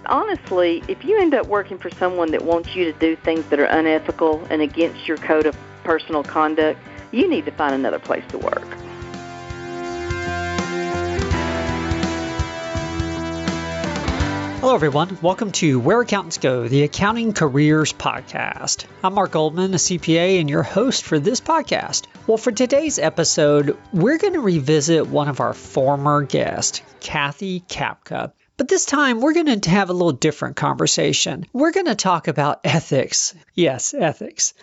honestly, if you end up working for someone that wants you to do things that are unethical and against your code of personal conduct, you need to find another place to work. Hello, everyone. Welcome to Where Accountants Go, the Accounting Careers Podcast. I'm Mark Goldman, a CPA, and your host for this podcast. Well, for today's episode, we're going to revisit one of our former guests, Kathy Kapka. But this time, we're going to have a little different conversation. We're going to talk about ethics. Yes, ethics.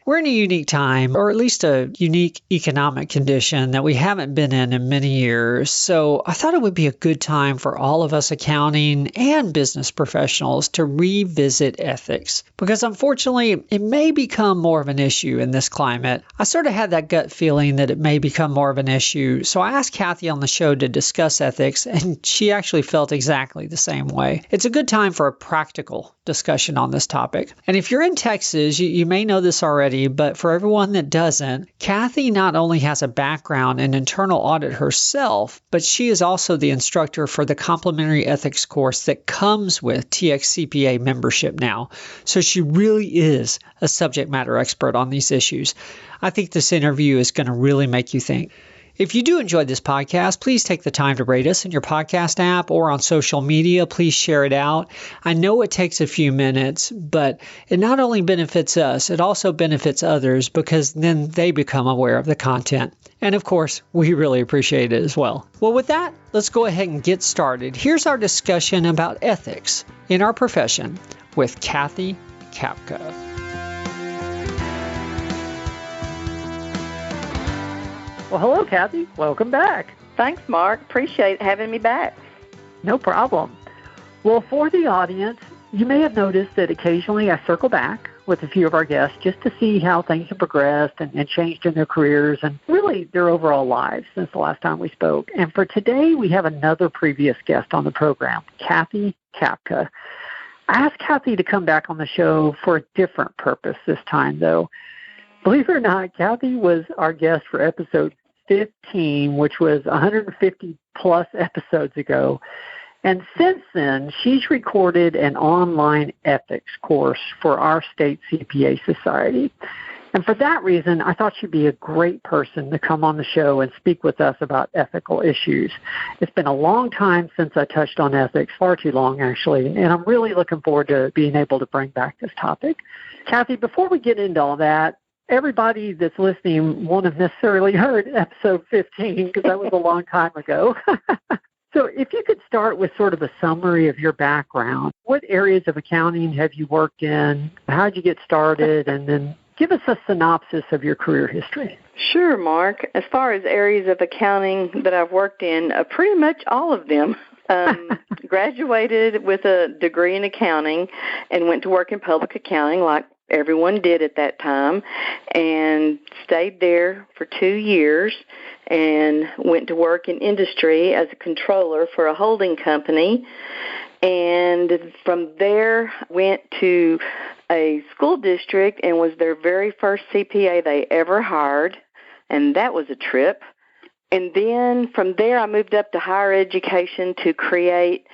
We're in a unique time, or at least a unique economic condition that we haven't been in many years. So I thought it would be a good time for all of us accounting and business professionals to revisit ethics, because unfortunately, it may become more of an issue in this climate. I sort of had that gut feeling that it may become more of an issue. So I asked Kathy on the show to discuss ethics, and she actually felt exactly the same way. It's a good time for a practical discussion on this topic. And if you're in Texas, you may know this already, but for everyone that doesn't, Kathy not only has a background in internal audit herself, but she is also the instructor for the complimentary ethics course that comes with TXCPA membership now. So she really is a subject matter expert on these issues. I think this interview is going to really make you think. If you do enjoy this podcast, please take the time to rate us in your podcast app or on social media. Please share it out. I know it takes a few minutes, but it not only benefits us, it also benefits others because then they become aware of the content. And of course, we really appreciate it as well. Well, with that, let's go ahead and get started. Here's our discussion about ethics in our profession with Kathy Kapka. Well, hello, Kathy. Welcome back. Thanks, Mark. Appreciate having me back. No problem. Well, for the audience, you may have noticed that occasionally I circle back with a few of our guests just to see how things have progressed and changed in their careers and really their overall lives since the last time we spoke. And for today, we have another previous guest on the program, Kathy Kapka. I asked Kathy to come back on the show for a different purpose this time, though. Believe it or not, Kathy was our guest for episode 15, which was 150 plus episodes ago. And since then, she's recorded an online ethics course for our state CPA society. And for that reason, I thought she'd be a great person to come on the show and speak with us about ethical issues. It's been a long time since I touched on ethics, far too long actually, and I'm really looking forward to being able to bring back this topic. Kathy, before we get into all that, everybody that's listening won't have necessarily heard episode 15 because that was a long time ago. So if you could start with sort of a summary of your background, what areas of accounting have you worked in? How did you get started? And then give us a synopsis of your career history. Sure, Mark. As far as areas of accounting that I've worked in, pretty much all of them. Graduated with a degree in accounting and went to work in public accounting like everyone did at that time, and stayed there for 2 years and went to work in industry as a controller for a holding company. And from there went to a school district and was their very first CPA they ever hired, and that was a trip. And then from there I moved up to higher education to create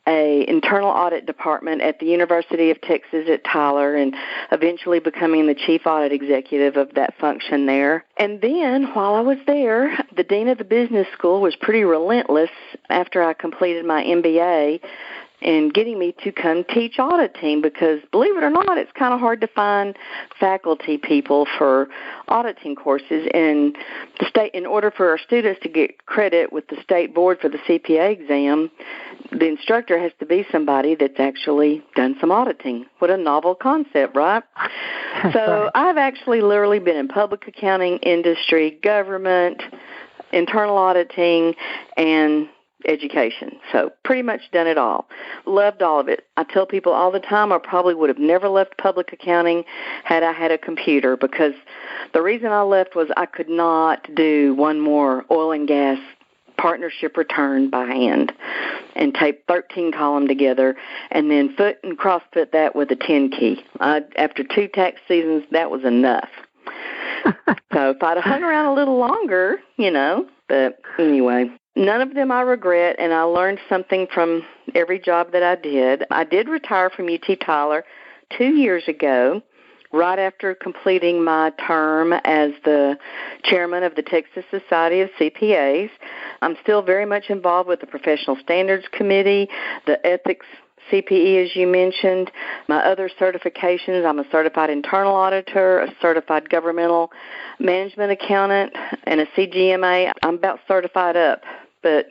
a internal audit department at the University of Texas at Tyler, and eventually becoming the chief audit executive of that function there. And then while I was there, the dean of the business school was pretty relentless after I completed my MBA in getting me to come teach auditing, because believe it or not, it's kind of hard to find faculty people for auditing courses. And the state, in order for our students to get credit with the state board for the CPA exam, the instructor has to be somebody that's actually done some auditing. What a novel concept, right? So I've actually literally been in public accounting, industry, government, internal auditing, and education. So pretty much done it all. Loved all of it. I tell people all the time I probably would have never left public accounting had I had a computer, because the reason I left was I could not do one more oil and gas partnership return by hand and tape 13 column together and then foot and cross-foot that with a 10 key. After 2 tax seasons, that was enough. So if I'd have hung around a little longer, but anyway. none of them I regret, and I learned something from every job that I did. I did retire from UT Tyler 2 years ago, right after completing my term as the chairman of the Texas Society of CPAs. I'm still very much involved with the Professional Standards Committee, the Ethics CPE, as you mentioned, my other certifications. I'm a certified internal auditor, a certified governmental management accountant, and a CGMA. I'm about certified up, but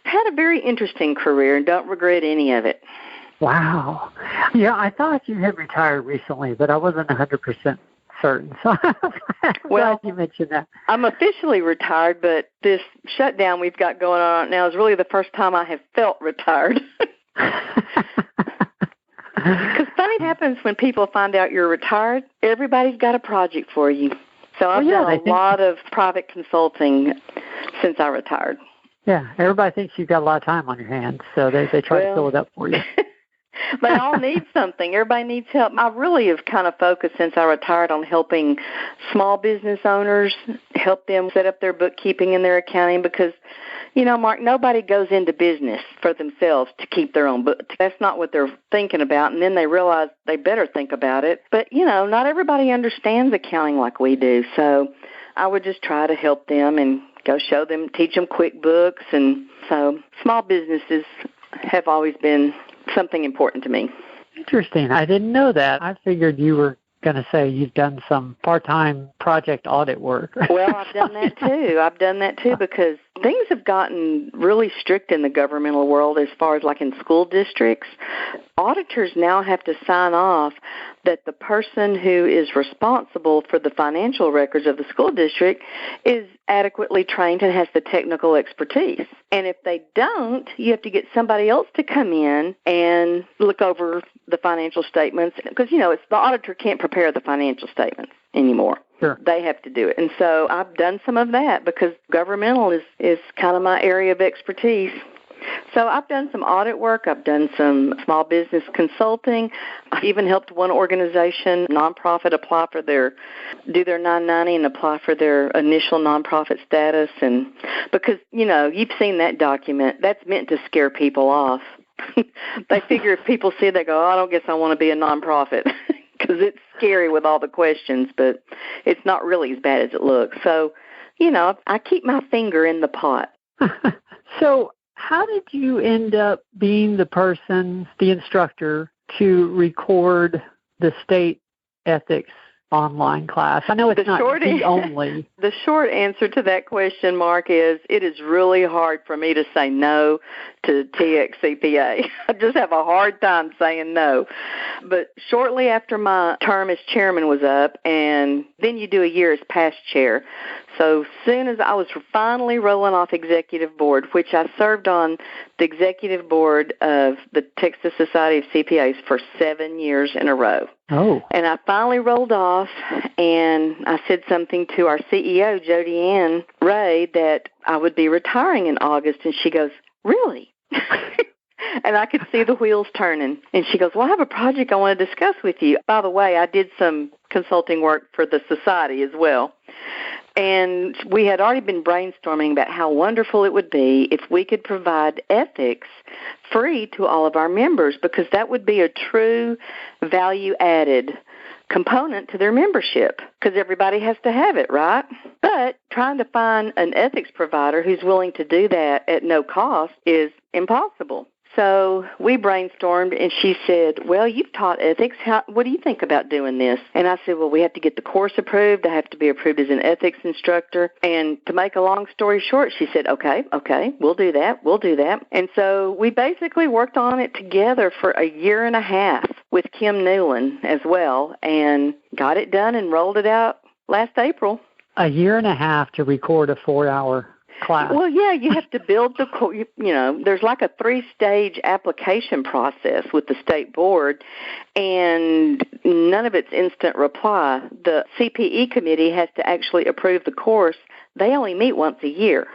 had a very interesting career and don't regret any of it. Wow. Yeah, I thought you had retired recently, but I wasn't 100% certain. So I'm glad you mentioned that. I'm officially retired, but this shutdown we've got going on right now is really the first time I have felt retired. Because funny happens when people find out you're retired, everybody's got a project for you. So I've done a lot of private consulting since I retired. Yeah, everybody thinks you've got a lot of time on your hands, so they try to fill it up for you. They all need something. Everybody needs help. I really have kind of focused since I retired on helping small business owners, help them set up their bookkeeping and their accounting because, you know, Mark, nobody goes into business for themselves to keep their own book. That's not what they're thinking about, and then they realize they better think about it. But, you know, not everybody understands accounting like we do, so I would just try to help them and go show them, teach them QuickBooks. And so small businesses have always been something important to me. Interesting. I didn't know that. I figured you were going to say you've done some part-time project audit work. Well, I've done that too. Because things have gotten really strict in the governmental world as far as like in school districts. Auditors now have to sign off that the person who is responsible for the financial records of the school district is adequately trained and has the technical expertise. And if they don't, you have to get somebody else to come in and look over the financial statements because, you know, it's the auditor can't prepare the financial statements anymore. Sure. They have to do it. And so I've done some of that because governmental is kind of my area of expertise. So I've done some audit work. I've done some small business consulting. I even helped one organization, nonprofit, do their 990 and apply for their initial nonprofit status. And because, you know, you've seen that document, that's meant to scare people off. They figure if people see it, they go, oh, I don't guess I want to be a nonprofit because it's scary with all the questions, but it's not really as bad as it looks. So, you know, I keep my finger in the pot. So how did you end up being the instructor, to record the state ethics online class? I know it's not the only. The short answer to that question, Mark, is it is really hard for me to say no to TXCPA. I just have a hard time saying no. But shortly after my term as chairman was up, and then you do a year as past chair. So soon as I was finally rolling off executive board, which I served on the executive board of the Texas Society of CPAs for 7 years in a row. Oh. And I finally rolled off, and I said something to our CEO, Jody Ann Ray, that I would be retiring in August, and she goes, really? And I could see the wheels turning. And she goes, well, I have a project I want to discuss with you. By the way, I did some consulting work for the society as well. And we had already been brainstorming about how wonderful it would be if we could provide ethics free to all of our members, because that would be a true value-added component to their membership, because everybody has to have it, right? But trying to find an ethics provider who's willing to do that at no cost is impossible. So we brainstormed, and she said, well, you've taught ethics. What do you think about doing this? And I said, well, we have to get the course approved. I have to be approved as an ethics instructor. And to make a long story short, she said, okay, we'll do that. And so we basically worked on it together for a year and a half with Kim Newland as well, and got it done and rolled it out last April. A year and a half to record a 4-hour class. Well, yeah, you have to build there's like a 3-stage application process with the state board, and none of it's instant reply. The CPE committee has to actually approve the course. They only meet once a year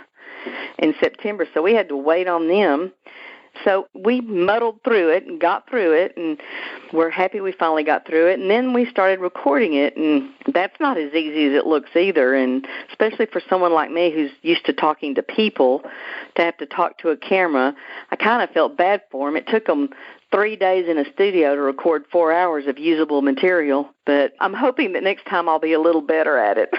in September, so we had to wait on them. So we muddled through it and got through it, and we're happy we finally got through it. And then we started recording it, and that's not as easy as it looks either, and especially for someone like me who's used to talking to people, to have to talk to a camera, I kind of felt bad for them. It took them 3 days in a studio to record 4 hours of usable material, but I'm hoping that next time I'll be a little better at it.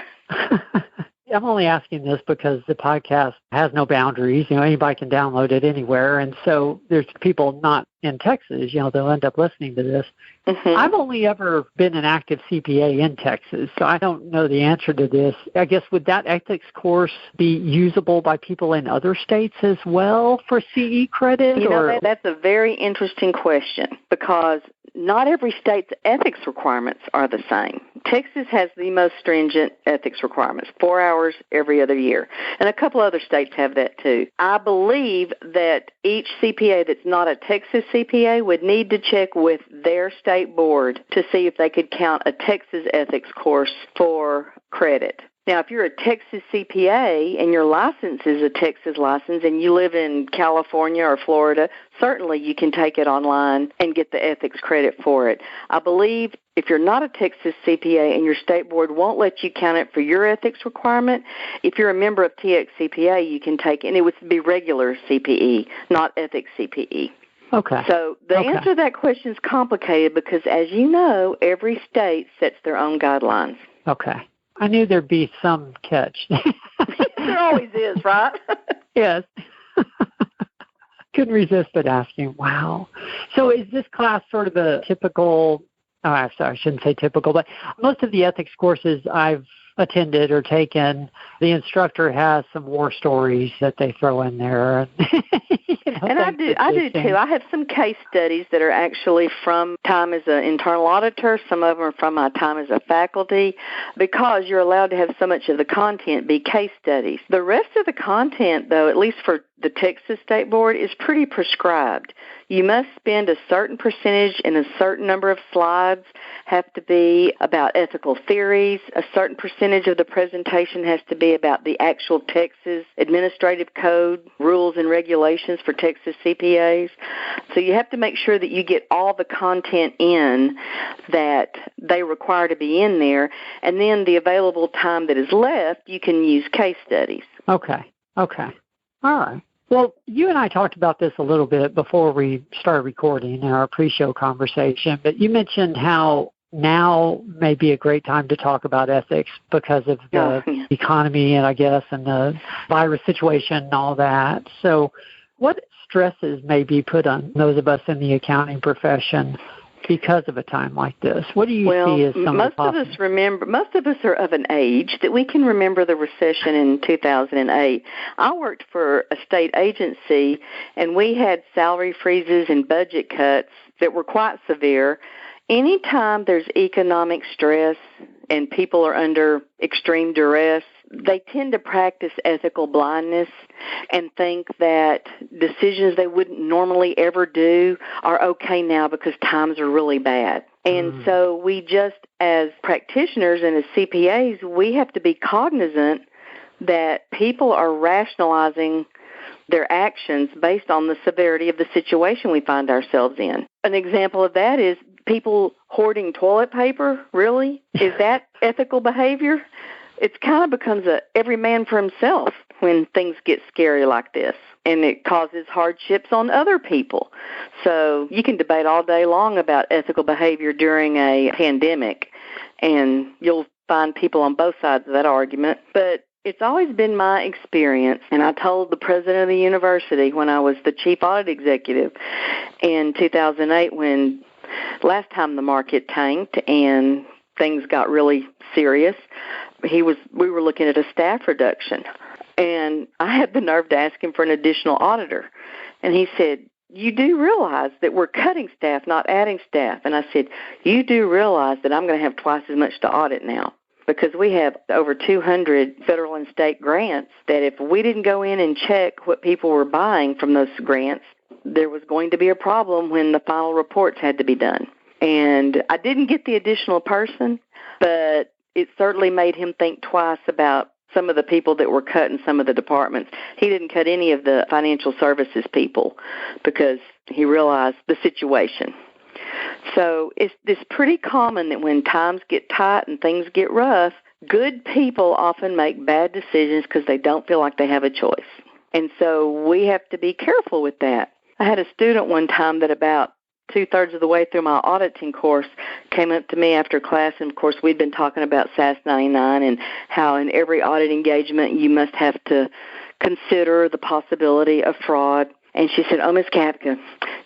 I'm only asking this because the podcast has no boundaries. Anybody can download it anywhere. And so there's people not in Texas, they'll end up listening to this. Mm-hmm. I've only ever been an active CPA in Texas, so I don't know the answer to this. I guess, would that ethics course be usable by people in other states as well for CE credit? That's a very interesting question, because not every state's ethics requirements are the same. Texas has the most stringent ethics requirements, 4 hours every other year. And a couple other states have that too. I believe that each CPA that's not a Texas CPA would need to check with their state board to see if they could count a Texas ethics course for credit. Now, if you're a Texas CPA and your license is a Texas license and you live in California or Florida, certainly you can take it online and get the ethics credit for it. I believe if you're not a Texas CPA and your state board won't let you count it for your ethics requirement, if you're a member of TXCPA, you can take it, and it would be regular CPE, not ethics CPE. Okay. So the answer to that question is complicated because, as you know, every state sets their own guidelines. Okay. I knew there'd be some catch. There always is, right? Yes. Couldn't resist but asking. Wow. So is this class sort of a typical, I shouldn't say typical, but most of the ethics courses I've attended or taken, the instructor has some war stories that they throw in there. And I do too. I have some case studies that are actually from time as an internal auditor. Some of them are from my time as a faculty, because you're allowed to have so much of the content be case studies. The rest of the content, though, at least for the Texas State Board, is pretty prescribed. You must spend a certain percentage and a certain number of slides have to be about ethical theories. A certain percentage of the presentation has to be about the actual Texas Administrative Code rules and regulations for Texas CPAs. So you have to make sure that you get all the content in that they require to be in there, and then the available time that is left, you can use case studies. Okay. All right. Well, you and I talked about this a little bit before we started recording in our pre-show conversation, but you mentioned how now may be a great time to talk about ethics because of the economy and the virus situation and all that. So what stresses may be put on those of us in the accounting profession because of a time like this? What do you see as some of the possibilities? Most of us are of an age that we can remember the recession in 2008. I worked for a state agency, and we had salary freezes and budget cuts that were quite severe. Anytime there's economic stress and people are under extreme duress, they tend to practice ethical blindness and think that decisions they wouldn't normally ever do are okay now because times are really bad. And so we just, as practitioners and as CPAs, we have to be cognizant that people are rationalizing their actions based on the severity of the situation we find ourselves in. An example of that is people hoarding toilet paper. Really? Is that ethical behavior? It kind of becomes a every man for himself when things get scary like this, and it causes hardships on other people. So you can debate all day long about ethical behavior during a pandemic, and you'll find people on both sides of that argument. But it's always been my experience, and I told the president of the university when I was the chief audit executive in 2008 when last time the market tanked and things got really serious, we were looking at a staff reduction. And I had the nerve to ask him for an additional auditor. And he said, "You do realize that we're cutting staff, not adding staff." And I said, "You do realize that I'm going to have twice as much to audit now, because we have over 200 federal and state grants that if we didn't go in and check what people were buying from those grants, there was going to be a problem when the final reports had to be done." And I didn't get the additional person, but it certainly made him think twice about some of the people that were cut in some of the departments. He didn't cut any of the financial services people because he realized the situation. So it's pretty common that when times get tight and things get rough, good people often make bad decisions because they don't feel like they have a choice. And so we have to be careful with that. I had a student one time that about 2/3 of the way through my auditing course came up to me after class, and, of course, we'd been talking about SAS 99 and how in every audit engagement you must have to consider the possibility of fraud. And she said, "Oh, Miss Kapka,"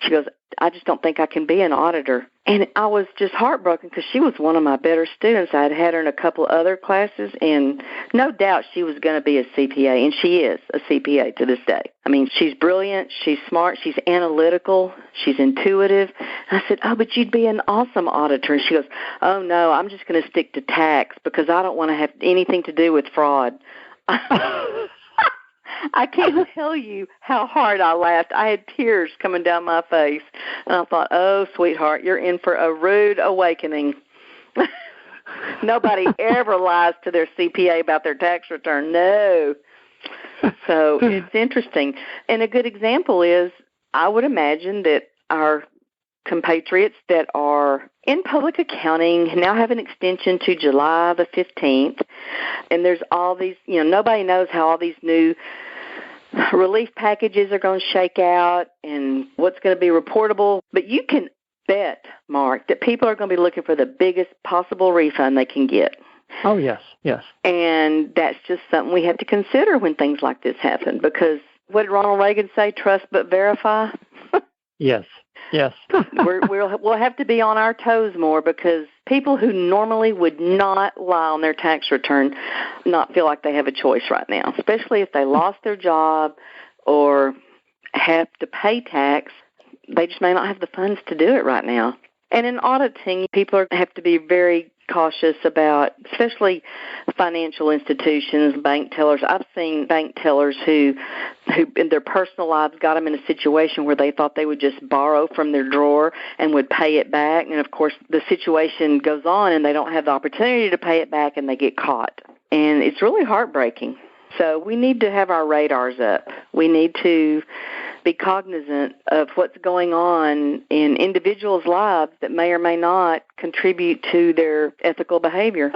she goes, "I just don't think I can be an auditor." And I was just heartbroken because she was one of my better students. I had her in a couple other classes, and no doubt she was going to be a CPA, and she is a CPA to this day. I mean, she's brilliant, she's smart, she's analytical, she's intuitive. And I said, "Oh, but you'd be an awesome auditor." And she goes, "Oh, no, I'm just going to stick to tax because I don't want to have anything to do with fraud." I can't tell you how hard I laughed. I had tears coming down my face. And I thought, "Oh, sweetheart, you're in for a rude awakening." Nobody ever lies to their CPA about their tax return. No. So it's interesting. And a good example is I would imagine that our compatriots that are in public accounting now have an extension to July the 15th. And there's all these, nobody knows how all these new relief packages are going to shake out and what's going to be reportable. But you can bet, Mark, that people are going to be looking for the biggest possible refund they can get. Oh, yes, yes. And that's just something we have to consider when things like this happen, because what did Ronald Reagan say, trust but verify? Yes, yes. We'll have to be on our toes more, because people who normally would not lie on their tax return not feel like they have a choice right now, especially if they lost their job or have to pay tax. They just may not have the funds to do it right now. And in auditing, people have to be very cautious about, especially financial institutions, bank tellers. I've seen bank tellers who in their personal lives got them in a situation where they thought they would just borrow from their drawer and would pay it back. And, of course, the situation goes on and they don't have the opportunity to pay it back and they get caught. And it's really heartbreaking. So we need to have our radars up. We need to be cognizant of what's going on in individuals' lives that may or may not contribute to their ethical behavior.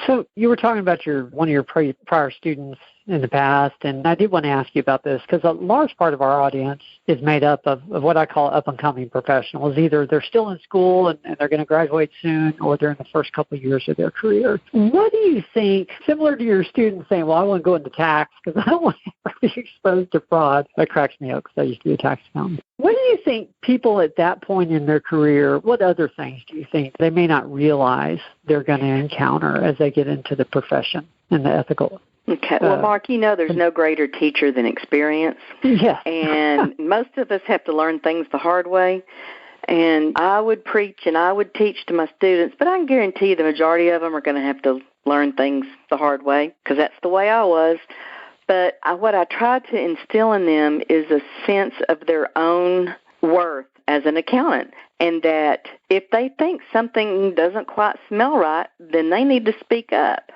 So you were talking about one of your prior students in the past, and I did want to ask you about this because a large part of our audience is made up of what I call up-and-coming professionals. Either they're still in school and they're going to graduate soon, or they're in the first couple of years of their career. What do you think, similar to your students saying, well, I want to go into tax because I don't want to ever be exposed to fraud? That cracks me up because I used to be a tax accountant. What do you think people at that point in their career, what other things do you think they may not realize they're going to encounter as they get into the profession and the ethical? Okay. Well, Mark, there's no greater teacher than experience. Yeah. And most of us have to learn things the hard way. And I would preach and I would teach to my students, but I can guarantee you the majority of them are going to have to learn things the hard way, because that's the way I was. But what I try to instill in them is a sense of their own worth as an accountant, and that if they think something doesn't quite smell right, then they need to speak up.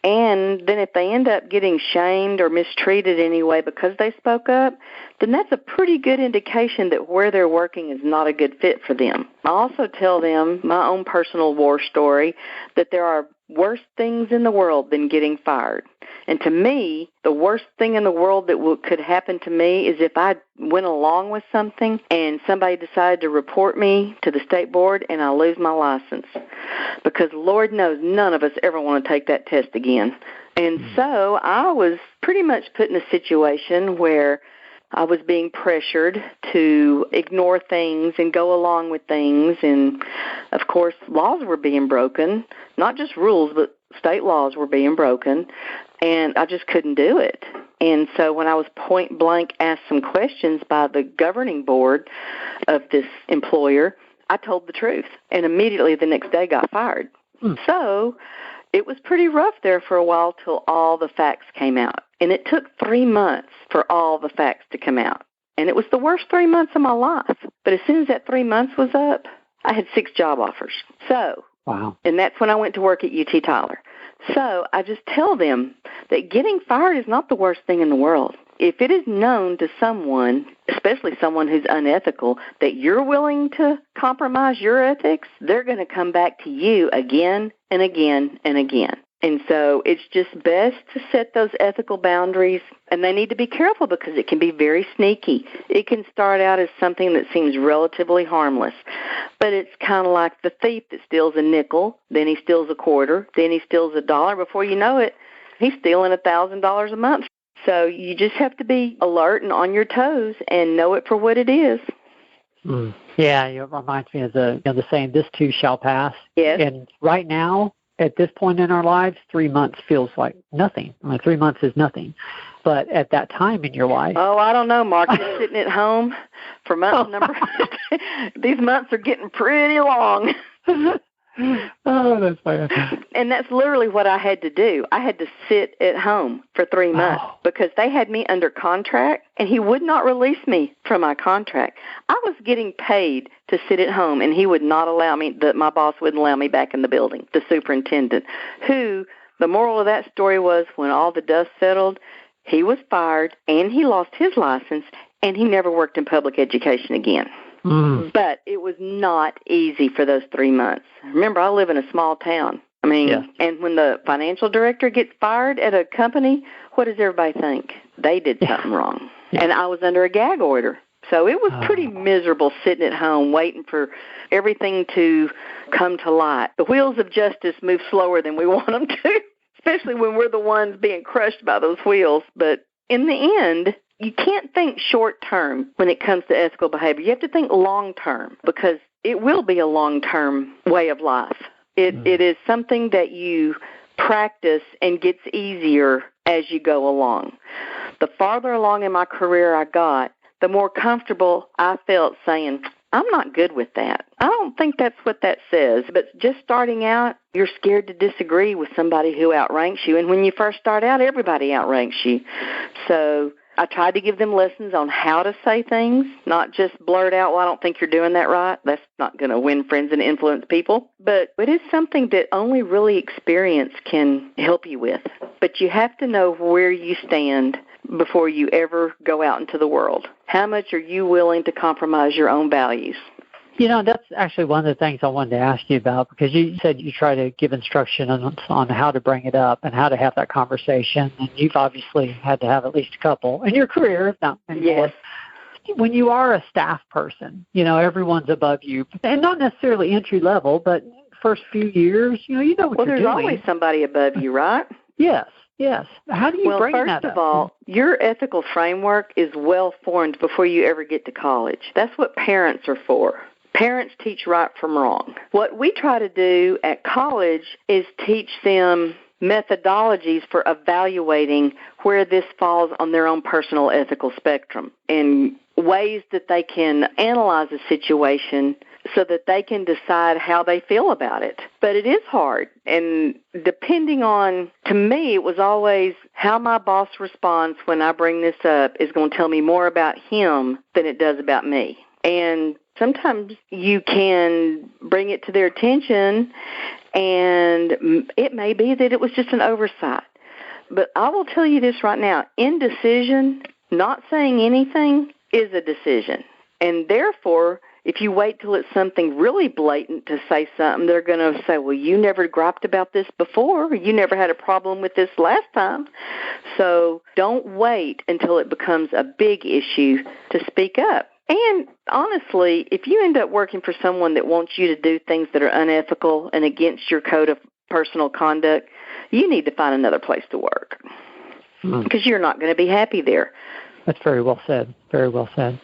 And then if they end up getting shamed or mistreated anyway because they spoke up, then that's a pretty good indication that where they're working is not a good fit for them. I also tell them my own personal war story, that there are worse things in the world than getting fired. And to me, the worst thing in the world that could happen to me is if I went along with something and somebody decided to report me to the state board and I lose my license. Because Lord knows none of us ever want to take that test again. And so I was pretty much put in a situation where I was being pressured to ignore things and go along with things. And, of course, laws were being broken, not just rules, but state laws were being broken. And I just couldn't do it. And so when I was point blank asked some questions by the governing board of this employer, I told the truth. And immediately the next day got fired. So it was pretty rough there for a while till all the facts came out. And it took 3 months for all the facts to come out. And it was the worst 3 months of my life. But as soon as that 3 months was up, I had 6 job offers. So, wow. And that's when I went to work at UT Tyler. So I just tell them that getting fired is not the worst thing in the world. If it is known to someone, especially someone who's unethical, that you're willing to compromise your ethics, they're going to come back to you again and again and again. And so it's just best to set those ethical boundaries, and they need to be careful because it can be very sneaky. It can start out as something that seems relatively harmless, but it's kind of like the thief that steals a nickel, then he steals a quarter, then he steals $1. Before you know it, he's stealing $1,000 a month. So you just have to be alert and on your toes and know it for what it is. Yeah, it reminds me of the saying, "This too shall pass." Yes. And right now, at this point in our lives, 3 months feels like nothing. I mean, 3 months is nothing. But at that time in your life... Oh, I don't know, Mark. You're sitting at home for month number... These months are getting pretty long. Oh, that's funny. And that's literally what I had to do. I had to sit at home for 3 months because they had me under contract, and he would not release me from my contract. I was getting paid to sit at home, and he would not allow me, my boss wouldn't allow me back in the building, the superintendent, who, the moral of that story was when all the dust settled, he was fired, and he lost his license, and he never worked in public education again. But it was not easy for those 3 months. Remember, I live in a small town. I mean, and when the financial director gets fired at a company, what does everybody think? They did something wrong. And I was under a gag order. So it was pretty miserable sitting at home waiting for everything to come to light. The wheels of justice move slower than we want them to, especially when we're the ones being crushed by those wheels. But in the end, you can't think short-term when it comes to ethical behavior. You have to think long-term because it will be a long-term way of life. It is something that you practice and gets easier as you go along. The farther along in my career I got, the more comfortable I felt saying, I'm not good with that. I don't think that's what that says. But just starting out, you're scared to disagree with somebody who outranks you. And when you first start out, everybody outranks you. So I tried to give them lessons on how to say things, not just blurt out, well, I don't think you're doing that right. That's not going to win friends and influence people. But it is something that only really experience can help you with. But you have to know where you stand before you ever go out into the world. How much are you willing to compromise your own values? You know, that's actually one of the things I wanted to ask you about, because you said you try to give instruction on how to bring it up and how to have that conversation, and you've obviously had to have at least a couple in your career, if not many more. When you are a staff person, you know, everyone's above you, and not necessarily entry level, but first few years, you know what you're doing. Well, there's always somebody above you, right? Yes. How do you bring that up? Well, first of all, your ethical framework is well formed before you ever get to college. That's what parents are for. Parents teach right from wrong. What we try to do at college is teach them methodologies for evaluating where this falls on their own personal ethical spectrum and ways that they can analyze a situation so that they can decide how they feel about it. But it is hard. And depending on, to me, it was always how my boss responds when I bring this up is going to tell me more about him than it does about me. And sometimes you can bring it to their attention, and it may be that it was just an oversight. But I will tell you this right now. Indecision, not saying anything, is a decision. And therefore, if you wait till it's something really blatant to say something, they're going to say, well, you never griped about this before. You never had a problem with this last time. So don't wait until it becomes a big issue to speak up. And honestly, if you end up working for someone that wants you to do things that are unethical and against your code of personal conduct, you need to find another place to work because you're not going to be happy there. That's very well said. Very well said.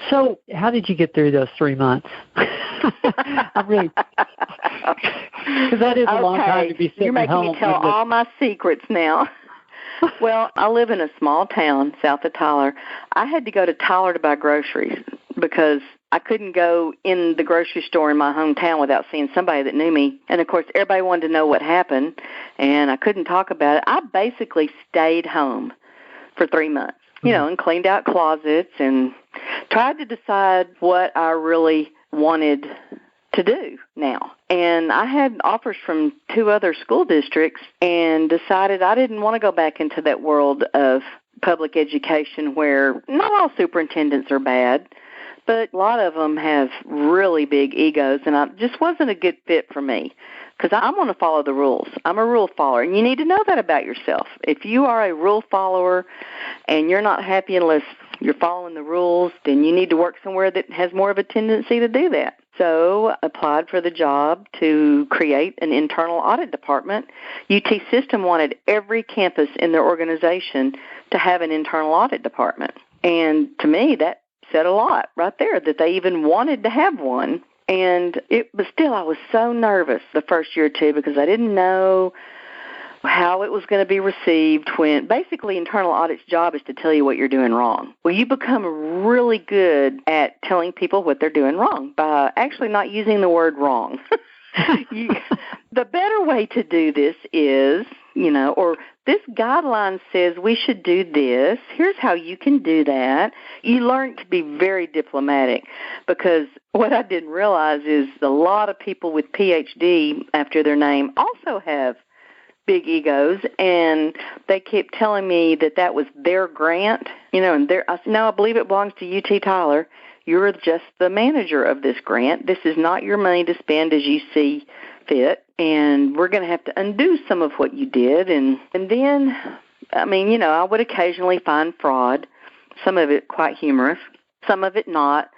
So how did you get through those 3 months? I'm really, because that is a long time to be sitting at home. You're making me tell all my secrets now. Well, I live in a small town south of Tyler. I had to go to Tyler to buy groceries because I couldn't go in the grocery store in my hometown without seeing somebody that knew me. And, of course, everybody wanted to know what happened, and I couldn't talk about it. I basically stayed home for 3 months, and cleaned out closets and tried to decide what I really wanted to do now. And I had offers from 2 other school districts and decided I didn't want to go back into that world of public education where not all superintendents are bad, but a lot of them have really big egos, and it just wasn't a good fit for me because I want to follow the rules. I'm a rule follower, and you need to know that about yourself. If you are a rule follower and you're not happy unless you're following the rules, then you need to work somewhere that has more of a tendency to do that. So applied for the job to create an internal audit department. UT System wanted every campus in their organization to have an internal audit department. And to me, that said a lot right there, that they even wanted to have one. And but still, I was so nervous the first year or two because I didn't know how it was going to be received when basically internal audit's job is to tell you what you're doing wrong. Well, you become really good at telling people what they're doing wrong by actually not using the word wrong. The better way to do this is, or this guideline says we should do this. Here's how you can do that. You learn to be very diplomatic because what I didn't realize is a lot of people with PhD after their name also have big egos, and they kept telling me that was their grant, and I said, no, I believe it belongs to UT Tyler. You're just the manager of this grant. This is not your money to spend as you see fit, and we're going to have to undo some of what you did. And then, I would occasionally find fraud, some of it quite humorous, some of it not.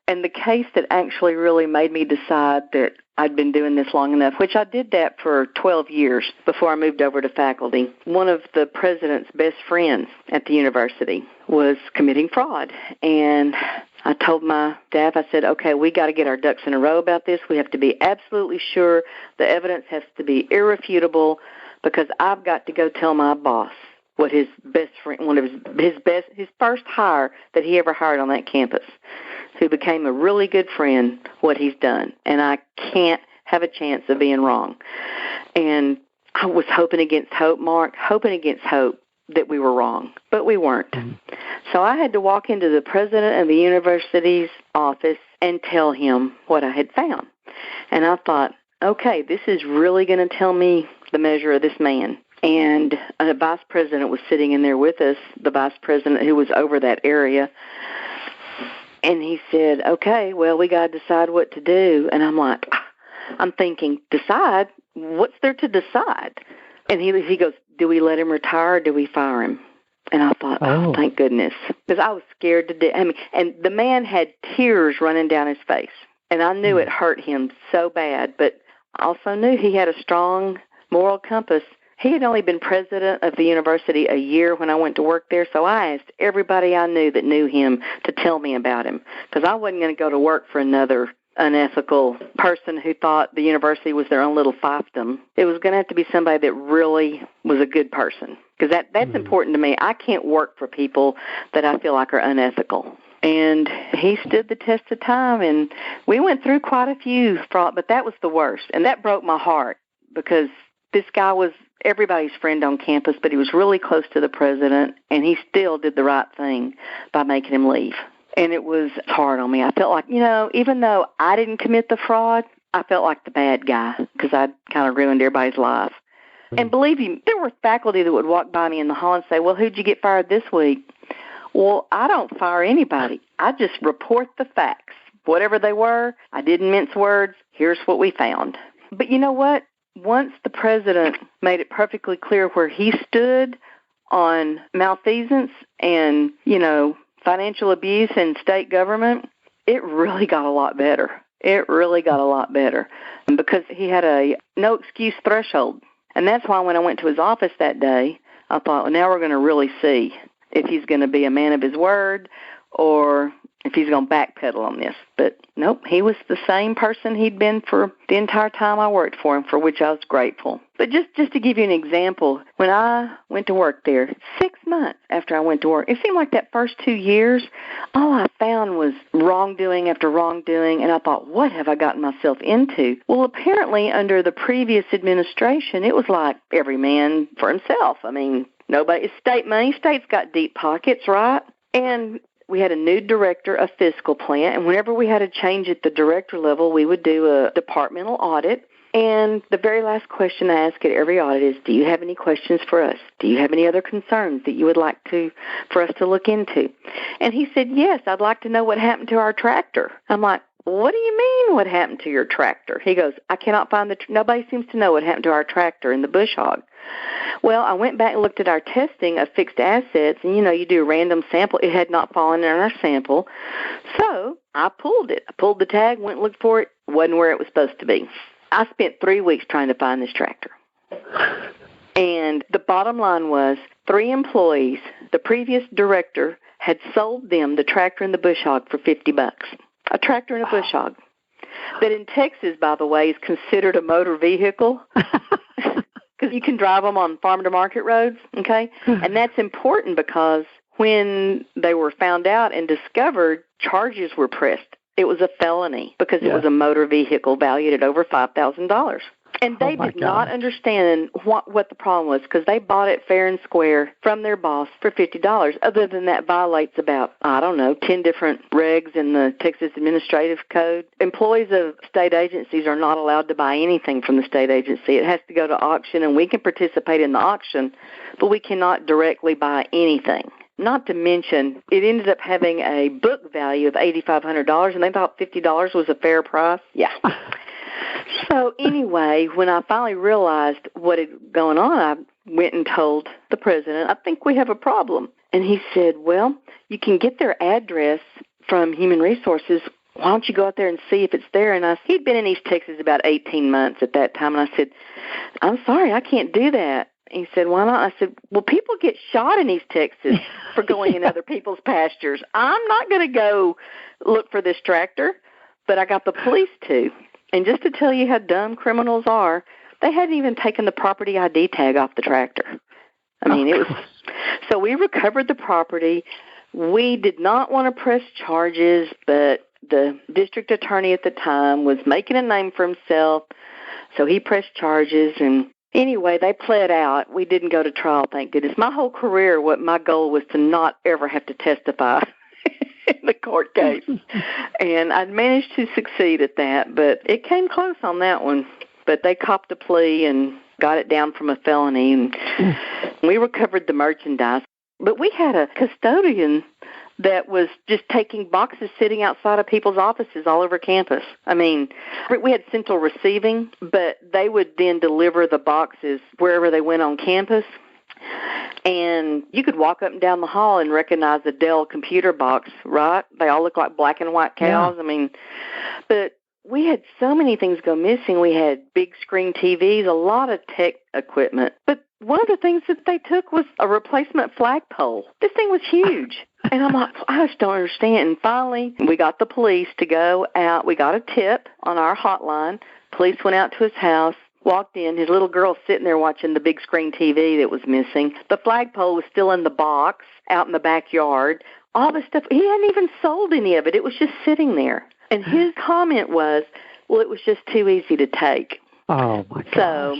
And the case that actually really made me decide that I'd been doing this long enough, which I did that for 12 years before I moved over to faculty. One of the president's best friends at the university was committing fraud. And I told my staff, I said, okay, we got to get our ducks in a row about this. We have to be absolutely sure. The evidence has to be irrefutable because I've got to go tell my boss what his best friend, one of his first hire that he ever hired on that campus, who became a really good friend, what he's done. And I can't have a chance of being wrong. And I was hoping against hope, Mark, that we were wrong, but we weren't. So I had to walk into the president of the university's office and tell him what I had found. And I thought, okay, this is really going to tell me the measure of this man. And a vice president was sitting in there with us, the vice president who was over that area. And he said, okay, well, we got to decide what to do. And I'm thinking, decide? What's there to decide? And he goes, do we let him retire or do we fire him? And I thought, oh thank goodness, because I was scared to death. And the man had tears running down his face. And I knew it hurt him so bad, but I also knew he had a strong moral compass. He had only been president of the university a year when I went to work there, so I asked everybody I knew that knew him to tell me about him, because I wasn't going to go to work for another unethical person who thought the university was their own little fiefdom. It was going to have to be somebody that really was a good person, because that's important to me. I can't work for people that I feel like are unethical. And he stood the test of time, and we went through quite a few fraud, but that was the worst, and that broke my heart, because this guy was everybody's friend on campus, but he was really close to the president, and he still did the right thing by making him leave. And it was hard on me. I felt like, even though I didn't commit the fraud, I felt like the bad guy because I'd kind of ruined everybody's life. And believe me, there were faculty that would walk by me in the hall and say, well, who'd you get fired this week? Well, I don't fire anybody. I just report the facts. Whatever they were, I didn't mince words. Here's what we found. But you know what? Once the president made it perfectly clear where he stood on malfeasance and, financial abuse in state government, it really got a lot better. It really got a lot better because he had a no excuse threshold. And that's why when I went to his office that day, I thought, well, now we're going to really see if he's going to be a man of his word or if he's going to backpedal on this. But nope, he was the same person he'd been for the entire time I worked for him, for which I was grateful. But just to give you an example, when I went to work there, 6 months after I went to work, it seemed like that first 2 years, all I found was wrongdoing after wrongdoing, and I thought, what have I gotten myself into? Well, apparently under the previous administration, it was like every man for himself. Nobody, it's state money. State's got deep pockets, right? And we had a new director of fiscal plant, and whenever we had a change at the director level, we would do a departmental audit. And the very last question I ask at every audit is, do you have any questions for us? Do you have any other concerns that you would like for us to look into? And he said, yes, I'd like to know what happened to our tractor. I'm like, what do you mean what happened to your tractor? He goes, I cannot find nobody seems to know what happened to our tractor in the bush hog. Well, I went back and looked at our testing of fixed assets, and, you do a random sample. It had not fallen in our sample. So I pulled it. I pulled the tag, went and looked for it. Wasn't where it was supposed to be. I spent 3 weeks trying to find this tractor. And the bottom line was 3 employees, the previous director had sold them the tractor and the bush hog for $50. A tractor and a bush hog. That in Texas, by the way, is considered a motor vehicle. Because you can drive them on farm-to-market roads, okay? And that's important because when they were found out and discovered, charges were pressed. It was a felony because it was a motor vehicle valued at over $5,000. And they did not understand what the problem was because they bought it fair and square from their boss for $50. Other than that, violates about, 10 different regs in the Texas Administrative Code. Employees of state agencies are not allowed to buy anything from the state agency. It has to go to auction, and we can participate in the auction, but we cannot directly buy anything. Not to mention, it ended up having a book value of $8,500, and they thought $50 was a fair price. Yeah. So anyway, when I finally realized what had going on, I went and told the president, I think we have a problem. And he said, well, you can get their address from Human Resources. Why don't you go out there and see if it's there? And he'd been in East Texas about 18 months at that time, and I said, I'm sorry, I can't do that. He said, why not? I said, well, people get shot in East Texas for going in other people's pastures. I'm not going to go look for this tractor, but I got the police to. And just to tell you how dumb criminals are, they hadn't even taken the property ID tag off the tractor. I mean, it was. So we recovered the property. We did not want to press charges, but the district attorney at the time was making a name for himself, so he pressed charges. And anyway, they pled out. We didn't go to trial, thank goodness. My whole career, what my goal was to not ever have to testify in the court case. And I managed to succeed at that, but it came close on that one. But they copped a plea and got it down from a felony, and we recovered the merchandise. But we had a custodian that was just taking boxes sitting outside of people's offices all over campus. I mean, we had central receiving, but they would then deliver the boxes wherever they went on campus. And you could walk up and down the hall and recognize the Dell computer box, right? They all look like black and white cows. Yeah. I mean, but we had so many things go missing. We had big screen TVs, a lot of tech equipment. But one of the things that they took was a replacement flagpole. This thing was huge. And I'm like, I just don't understand. And finally, we got the police to go out. We got a tip on our hotline. Police went out to his house, walked in. His little girl sitting there watching the big screen TV that was missing. The flagpole was still in the box out in the backyard. All this stuff, he hadn't even sold any of it. It was just sitting there. And his comment was, well, it was just too easy to take. Oh, my gosh. So,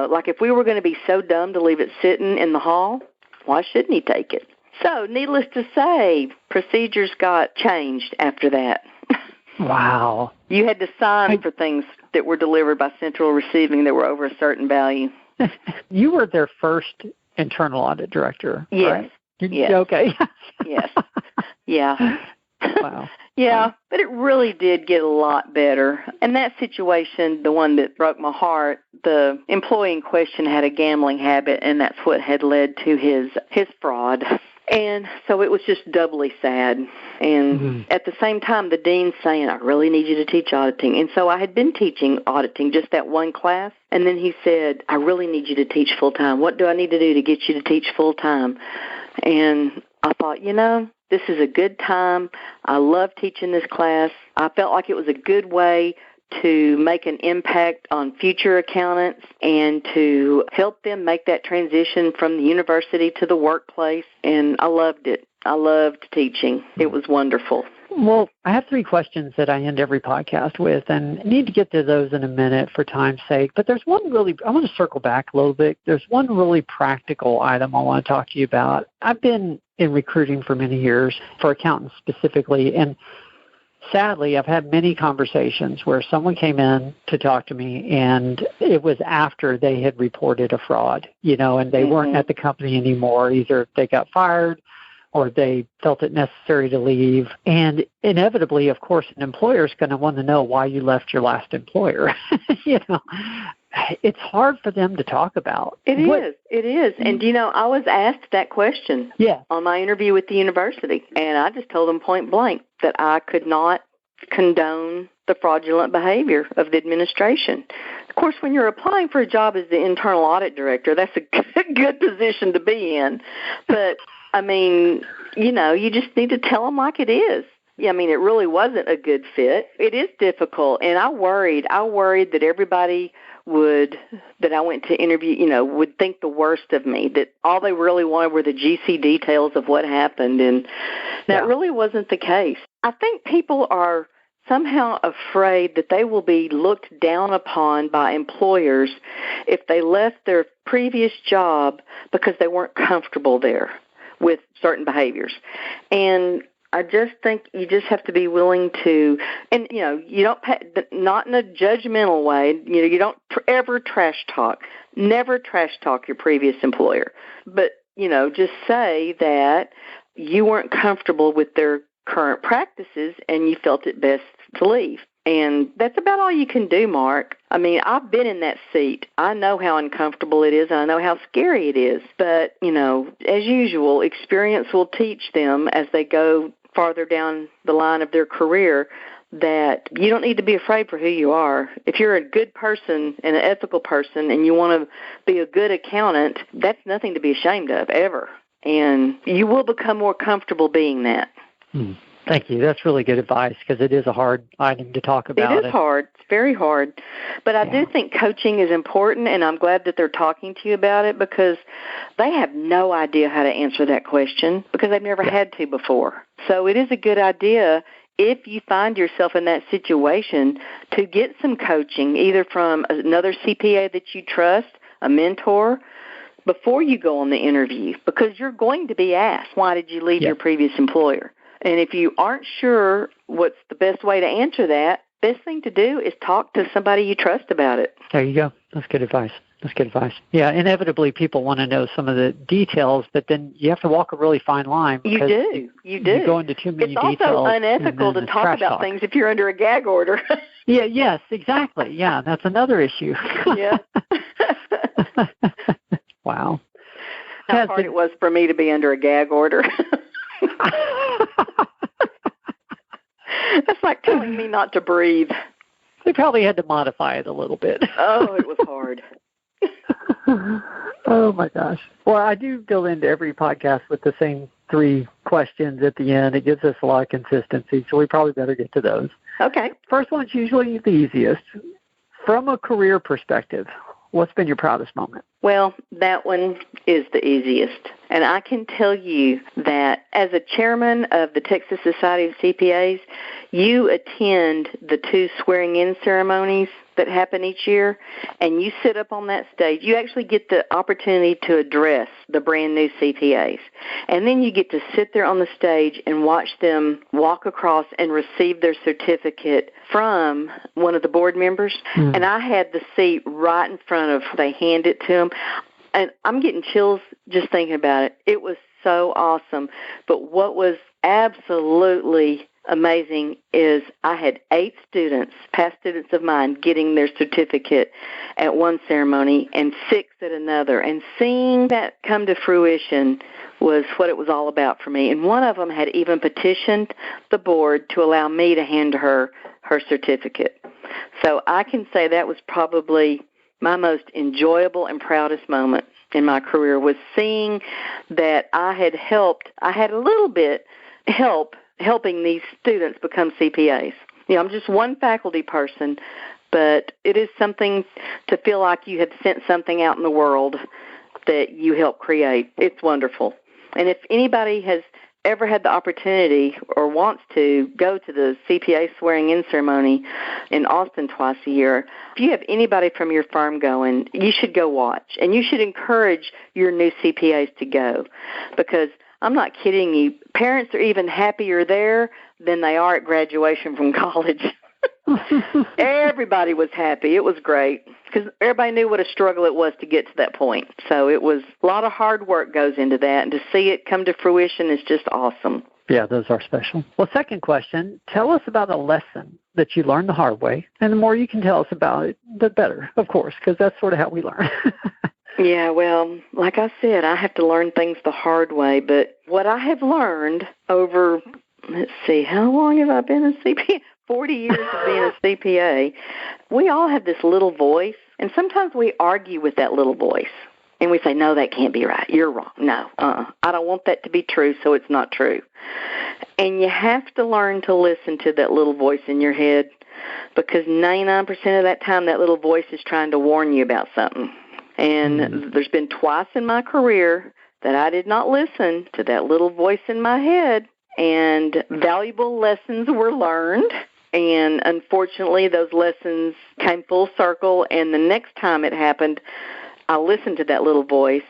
like if we were going to be so dumb to leave it sitting in the hall, why shouldn't he take it? So, needless to say, procedures got changed after that. Wow. You had to sign for things that were delivered by central receiving that were over a certain value. You were their first internal audit director, yes. right? Yes. Okay. Yes. Yeah. Wow. Yeah, but it really did get a lot better. And that situation, the one that broke my heart, the employee in question had a gambling habit, and that's what had led to his fraud. And so it was just doubly sad. And at the same time, the dean's saying, I really need you to teach auditing. And so I had been teaching auditing, just that one class. And then he said, I really need you to teach full-time. What do I need to do to get you to teach full-time? And I thought, this is a good time. I love teaching this class. I felt like it was a good way to make an impact on future accountants and to help them make that transition from the university to the workplace. And I loved it. I loved teaching. It was wonderful. Well, I have 3 questions that I end every podcast with, and I need to get to those in a minute for time's sake. But there's one I want to circle back a little bit. There's one really practical item I want to talk to you about. I've been in recruiting for many years, for accountants specifically. And sadly, I've had many conversations where someone came in to talk to me, and it was after they had reported a fraud, and they weren't at the company anymore. Either they got fired or they felt it necessary to leave. And inevitably, of course, an employer is going to want to know why you left your last employer. It's hard for them to talk about. It is. And, I was asked that question on my interview with the university, and I just told them point blank that I could not condone the fraudulent behavior of the administration. Of course, when you're applying for a job as the internal audit director, that's a good position to be in. But, you just need to tell them like it is. It really wasn't a good fit. It is difficult, and I worried that everybody that I went to interview, would think the worst of me, that all they really wanted were the juicy details of what happened, and that really wasn't the case. I think people are somehow afraid that they will be looked down upon by employers if they left their previous job because they weren't comfortable there with certain behaviors. And I just think you just have to be willing to, and, you don't, not in a judgmental way, you don't ever trash talk. Never trash talk your previous employer. But, just say that you weren't comfortable with their current practices and you felt it best to leave. And that's about all you can do, Mark. I've been in that seat. I know how uncomfortable it is, and I know how scary it is. But, as usual, experience will teach them as they go farther down the line of their career that you don't need to be afraid for who you are. If you're a good person and an ethical person and you want to be a good accountant, that's nothing to be ashamed of, ever. And you will become more comfortable being that. Thank you. That's really good advice, because it is a hard item to talk about. It is hard. It's very hard. But I do think coaching is important, and I'm glad that they're talking to you about it, because they have no idea how to answer that question because they've never had to before. So it is a good idea, if you find yourself in that situation, to get some coaching, either from another CPA that you trust, a mentor, before you go on the interview, because you're going to be asked, why did you leave your previous employer? And if you aren't sure what's the best way to answer that, best thing to do is talk to somebody you trust about it. There you go. That's good advice. Yeah, inevitably people want to know some of the details, but then you have to walk a really fine line. You do. You go into too many details. It's also unethical to talk about things if you're under a gag order. Yes, exactly. Yeah, that's another issue. Yeah. Wow. How hard it was for me to be under a gag order. That's like telling me not to breathe. They probably had to modify it a little bit. Oh, it was hard. Oh, my gosh. Well, I do go into every podcast with the same 3 questions at the end. It gives us a lot of consistency, so we probably better get to those. Okay. First one's usually the easiest. From a career perspective, what's been your proudest moment? Well, that one is the easiest. And I can tell you that as a chairman of the Texas Society of CPAs, you attend the 2 swearing-in ceremonies that happen each year, and you sit up on that stage. You actually get the opportunity to address the brand-new CPAs. And then you get to sit there on the stage and watch them walk across and receive their certificate from one of the board members. And I had the seat right in front of, they hand it to them. And I'm getting chills just thinking about it. It was so awesome. But what was absolutely amazing is I had 8 students, past students of mine, getting their certificate at one ceremony and 6 at another. And seeing that come to fruition was what it was all about for me. And one of them had even petitioned the board to allow me to hand her certificate. So I can say that was probably my most enjoyable and proudest moment in my career, was seeing that I had a little bit helping these students become CPAs. I'm just one faculty person, but it is something to feel like you have sent something out in the world that you helped create. It's wonderful. And if anybody has ever had the opportunity or wants to go to the CPA swearing-in ceremony in Austin twice a year, if you have anybody from your firm going, you should go watch. And you should encourage your new CPAs to go, because I'm not kidding you. Parents are even happier there than they are at graduation from college. Everybody was happy. It was great because everybody knew what a struggle it was to get to that point. So it was a lot of hard work goes into that, and to see it come to fruition is just awesome. Yeah, those are special. Well, second question, tell us about a lesson that you learned the hard way, and the more you can tell us about it, the better, of course, because that's sort of how we learn. Yeah, well, like I said, I have to learn things the hard way, but what I have learned over, let's see, how long have I been a CPA? 40 years of being a CPA. We all have this little voice, and sometimes we argue with that little voice, and we say, no, that can't be right. You're wrong. No, I don't want that to be true, so it's not true. And you have to learn to listen to that little voice in your head, because 99% of that time that little voice is trying to warn you about something. And there's been twice in my career that I did not listen to that little voice in my head, and valuable lessons were learned. And unfortunately, those lessons came full circle, and the next time it happened, I listened to that little voice.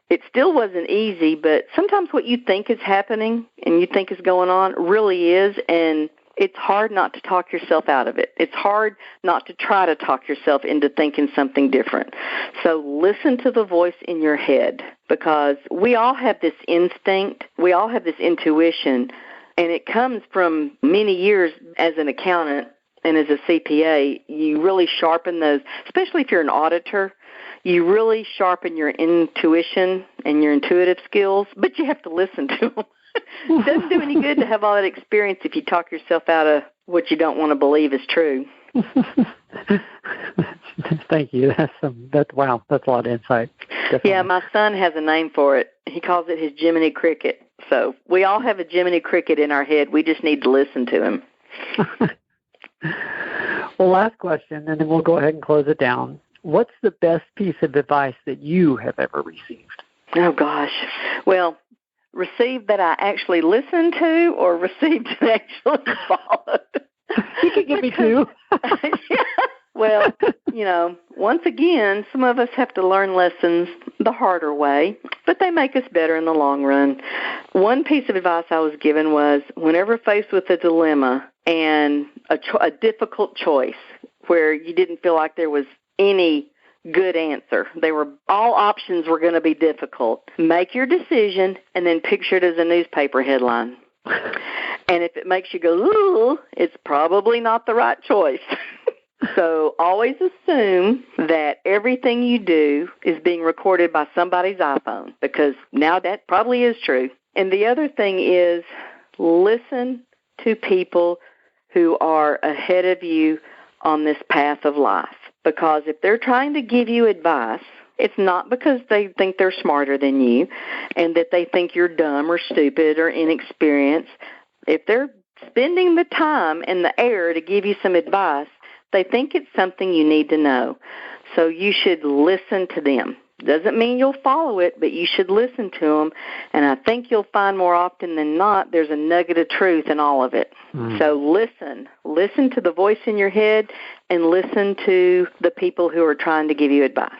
It still wasn't easy, but sometimes what you think is happening and you think is going on really is, and it's hard not to talk yourself out of it. It's hard not to try to talk yourself into thinking something different. So listen to the voice in your head, because we all have this instinct, we all have this intuition, and it comes from many years as an accountant and as a CPA. You really sharpen those, especially if you're an auditor. You really sharpen your intuition and your intuitive skills, but you have to listen to them. It doesn't do any good to have all that experience if you talk yourself out of what you don't want to believe is true. Thank you. Wow, that's a lot of insight. Definitely. Yeah, my son has a name for it. He calls it his Jiminy Cricket. So we all have a Jiminy Cricket in our head. We just need to listen to him. Well, last question, and then we'll go ahead and close it down. What's the best piece of advice that you have ever received? Oh, gosh. Well, received that I actually listened to, or received that actually followed? You can give me two. Yeah. Well, once again, some of us have to learn lessons the harder way, but they make us better in the long run. One piece of advice I was given was, whenever faced with a dilemma and a difficult choice where you didn't feel like there was any good answer, all options were going to be difficult, make your decision and then picture it as a newspaper headline. And if it makes you go, ooh, it's probably not the right choice. So always assume that everything you do is being recorded by somebody's iPhone, because now that probably is true. And the other thing is, listen to people who are ahead of you on this path of life. Because if they're trying to give you advice, it's not because they think they're smarter than you and that they think you're dumb or stupid or inexperienced. If they're spending the time and the air to give you some advice, they think it's something you need to know. So you should listen to them. Doesn't mean you'll follow it, but you should listen to them. And I think you'll find more often than not there's a nugget of truth in all of it. So listen to the voice in your head, and listen to the people who are trying to give you advice.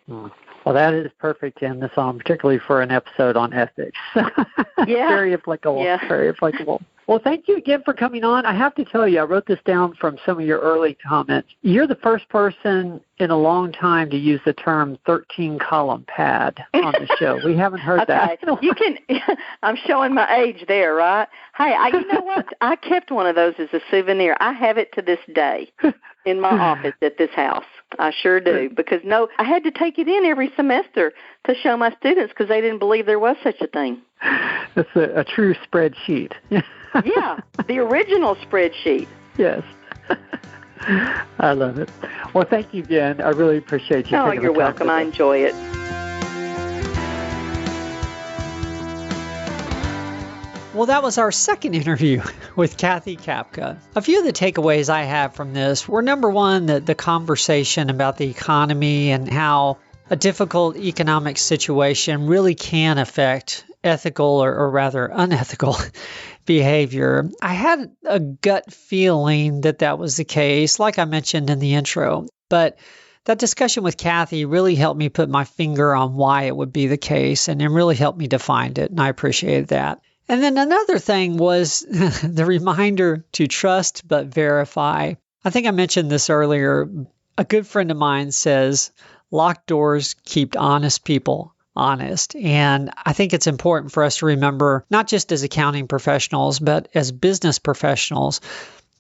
Well, that is perfect to end this on, particularly for an episode on ethics. Yeah. Very applicable. Yeah. Very applicable. Well, thank you again for coming on. I have to tell you, I wrote this down from some of your early comments. You're the first person in a long time to use the term 13-column pad on the show. We haven't heard that. You can. I'm showing my age there, right? Hey, you know what? I kept one of those as a souvenir. I have it to this day in my office at this house. I sure do, because I had to take it in every semester to show my students because they didn't believe there was such a thing. It's a true spreadsheet. Yeah, the original spreadsheet. Yes. I love it. Well, thank you again. I really appreciate you. Oh, you're welcome. I enjoy it. Well, that was our second interview with Kathy Kapka. A few of the takeaways I have from this were, number one, the conversation about the economy and how a difficult economic situation really can affect ethical or rather unethical behavior. I had a gut feeling that was the case, like I mentioned in the intro. But That discussion with Kathy really helped me put my finger on why it would be the case, and it really helped me define it, and I appreciated that. And then another thing was the reminder to trust but verify. I think I mentioned this earlier. A good friend of mine says, locked doors keep honest people honest. And I think it's important for us to remember, not just as accounting professionals, but as business professionals,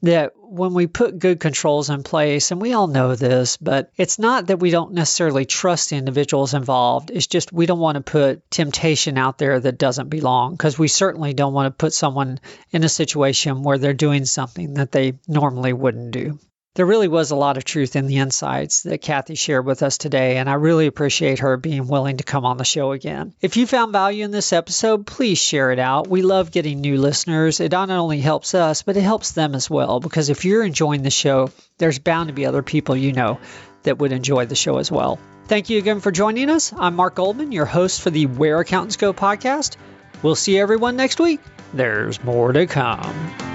that when we put good controls in place, and we all know this, but it's not that we don't necessarily trust the individuals involved. It's just we don't want to put temptation out there that doesn't belong, because we certainly don't want to put someone in a situation where they're doing something that they normally wouldn't do. There really was a lot of truth in the insights that Kathy shared with us today, and I really appreciate her being willing to come on the show again. If you found value in this episode, please share it out. We love getting new listeners. It not only helps us, but it helps them as well, because if you're enjoying the show, there's bound to be other people you know that would enjoy the show as well. Thank you again for joining us. I'm Mark Goldman, your host for the Where Accountants Go podcast. We'll see everyone next week. There's more to come.